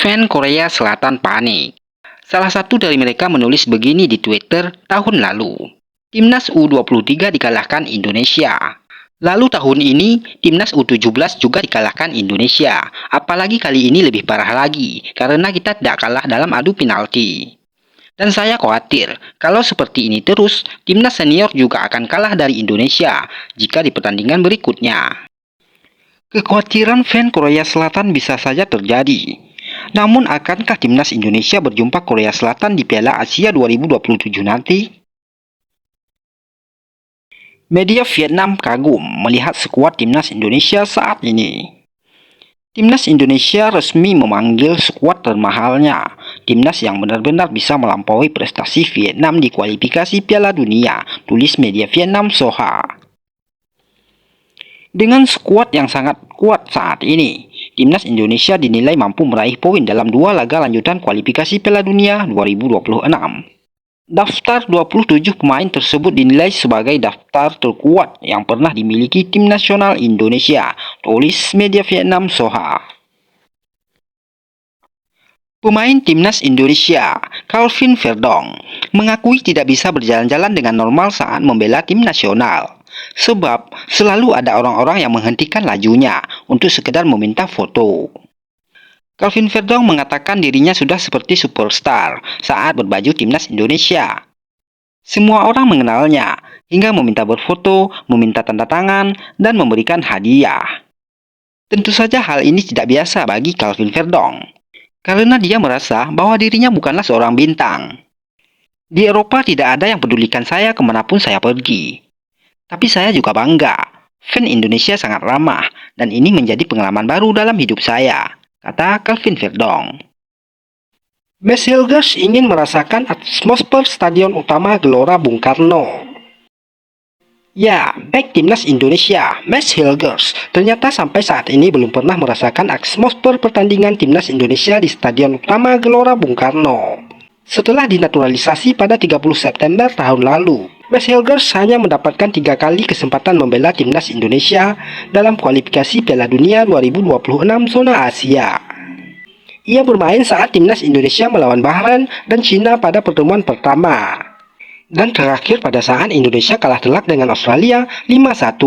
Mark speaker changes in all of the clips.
Speaker 1: Fan Korea Selatan panik. Salah satu dari mereka menulis begini di Twitter tahun lalu. Timnas U23 dikalahkan Indonesia. Lalu tahun ini, Timnas U17 juga dikalahkan Indonesia. Apalagi kali ini lebih parah lagi, karena kita tidak kalah dalam adu penalti. Dan saya khawatir, kalau seperti ini terus, Timnas senior juga akan kalah dari Indonesia jika di pertandingan berikutnya. Kekhawatiran fan Korea Selatan bisa saja terjadi. Namun akankah Timnas Indonesia berjumpa Korea Selatan di Piala Asia 2027 nanti? Media Vietnam kagum melihat skuad Timnas Indonesia saat ini. Timnas Indonesia resmi memanggil skuad termahalnya. Timnas yang benar-benar bisa melampaui prestasi Vietnam di kualifikasi Piala Dunia, tulis media Vietnam Soha. Dengan skuad yang sangat kuat saat ini, Timnas Indonesia dinilai mampu meraih poin dalam 2 laga lanjutan kualifikasi Piala Dunia 2026. Daftar 27 pemain tersebut dinilai sebagai daftar terkuat yang pernah dimiliki tim nasional Indonesia, tulis media Vietnam Soha. Pemain Timnas Indonesia, Calvin Verdong, mengakui tidak bisa berjalan-jalan dengan normal saat membela tim nasional. Sebab selalu ada orang-orang yang menghentikan lajunya untuk sekedar meminta foto. Calvin Verdong mengatakan dirinya sudah seperti superstar saat berbaju Timnas Indonesia. Semua orang mengenalnya, hingga meminta berfoto, meminta tanda tangan, dan memberikan hadiah. Tentu saja hal ini tidak biasa bagi Calvin Verdong, karena dia merasa bahwa dirinya bukanlah seorang bintang. Di Eropa tidak ada yang pedulikan saya kemanapun saya pergi. Tapi saya juga bangga, fan Indonesia sangat ramah, dan ini menjadi pengalaman baru dalam hidup saya, kata Calvin Verdong. Mads Hilgers ingin merasakan atmosfer Stadion Utama Gelora Bung Karno. Ya, back Timnas Indonesia, Mads Hilgers, ternyata sampai saat ini belum pernah merasakan atmosfer pertandingan Timnas Indonesia di Stadion Utama Gelora Bung Karno. Setelah dinaturalisasi pada 30 September tahun lalu, Mads Hilgers hanya mendapatkan 3 kali kesempatan membela Timnas Indonesia dalam kualifikasi Piala Dunia 2026 zona Asia. Ia bermain saat Timnas Indonesia melawan Bahrain dan Cina pada pertemuan pertama. Dan terakhir pada saat Indonesia kalah telak dengan Australia 5-1.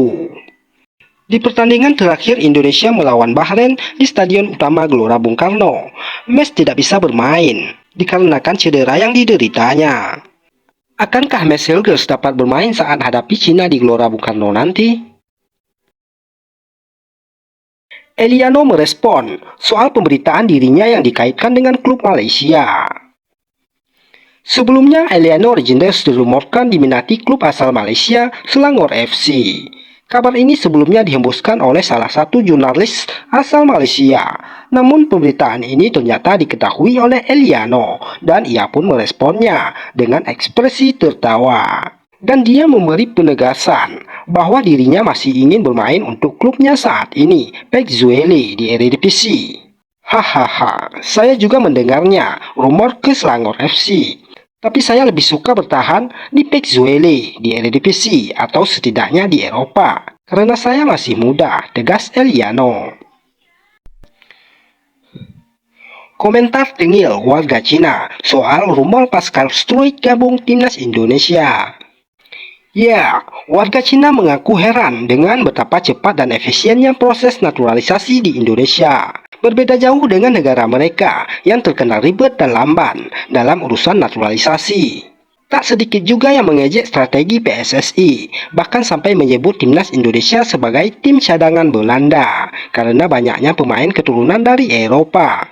Speaker 1: Di pertandingan terakhir Indonesia melawan Bahrain di Stadion Utama Gelora Bung Karno, Mads tidak bisa bermain dikarenakan cedera yang dideritanya. Akankah Mads Hilgers dapat bermain saat hadapi Cina di Gelora Bung Karno nanti? Eliano merespon soal pemberitaan dirinya yang dikaitkan dengan klub Malaysia. Sebelumnya, Eliano Regenders dirumorkan diminati klub asal Malaysia, Selangor FC. Kabar ini sebelumnya dihembuskan oleh salah satu jurnalis asal Malaysia. Namun pemberitaan ini ternyata diketahui oleh Eliano dan ia pun meresponnya dengan ekspresi tertawa. Dan dia memberi penegasan bahwa dirinya masih ingin bermain untuk klubnya saat ini, PEC Zwolle di Eredivisie. Hahaha, saya juga mendengarnya, rumor ke Selangor FC. Tapi saya lebih suka bertahan di PEC Zwolle di Eredivisie atau setidaknya di Eropa, karena saya masih muda, tegas Eliano. Komentar tengil warga Cina soal rumor Pascal Struijk gabung Timnas Indonesia. Ya, warga Cina mengaku heran dengan betapa cepat dan efisiennya proses naturalisasi di Indonesia. Berbeda jauh dengan negara mereka yang terkenal ribet dan lamban dalam urusan naturalisasi. Tak sedikit juga yang mengejek strategi PSSI, bahkan sampai menyebut Timnas Indonesia sebagai tim cadangan Belanda, karena banyaknya pemain keturunan dari Eropa.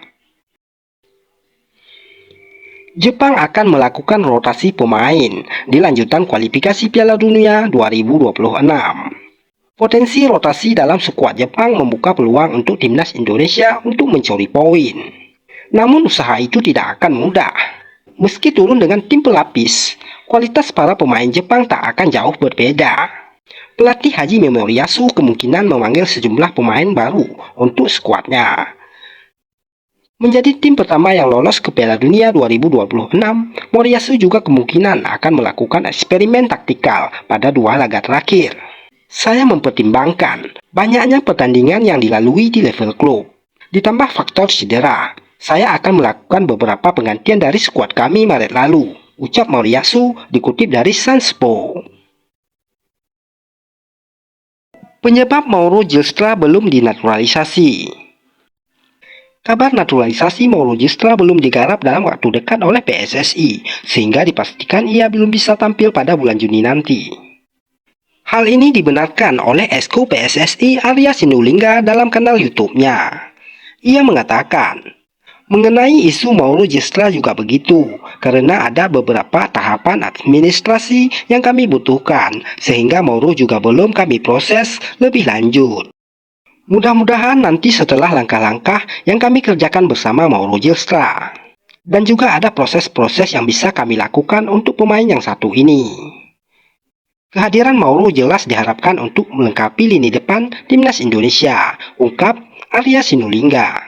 Speaker 1: Jepang akan melakukan rotasi pemain di lanjutan kualifikasi Piala Dunia 2026. Potensi rotasi dalam skuad Jepang membuka peluang untuk Timnas Indonesia untuk mencuri poin. Namun usaha itu tidak akan mudah. Meski turun dengan tim pelapis, kualitas para pemain Jepang tak akan jauh berbeda. Pelatih Hajime Moriyasu kemungkinan memanggil sejumlah pemain baru untuk skuadnya. Menjadi tim pertama yang lolos ke Piala Dunia 2026, Moriyasu juga kemungkinan akan melakukan eksperimen taktikal pada 2 laga terakhir. Saya mempertimbangkan banyaknya pertandingan yang dilalui di level klub, ditambah faktor cedera. Saya akan melakukan beberapa penggantian dari skuad kami Maret lalu, ucap Moriyasu dikutip dari Sunspo. Penyebab Mauro Zylstra belum dinaturalisasi. Kabar naturalisasi Mauro Zylstra belum digarap dalam waktu dekat oleh PSSI, sehingga dipastikan ia belum bisa tampil pada bulan Juni nanti. Hal ini dibenarkan oleh Esko PSSI Arya Sinulinga dalam kanal YouTube-nya. Ia mengatakan, mengenai isu Mauro Zylstra juga begitu, karena ada beberapa tahapan administrasi yang kami butuhkan, sehingga Mauro juga belum kami proses lebih lanjut. Mudah-mudahan nanti setelah langkah-langkah yang kami kerjakan bersama Mauro Zylstra. Dan juga ada proses-proses yang bisa kami lakukan untuk pemain yang satu ini. Kehadiran Mauro jelas diharapkan untuk melengkapi lini depan timnas Indonesia, ungkap Arya Sinulinga.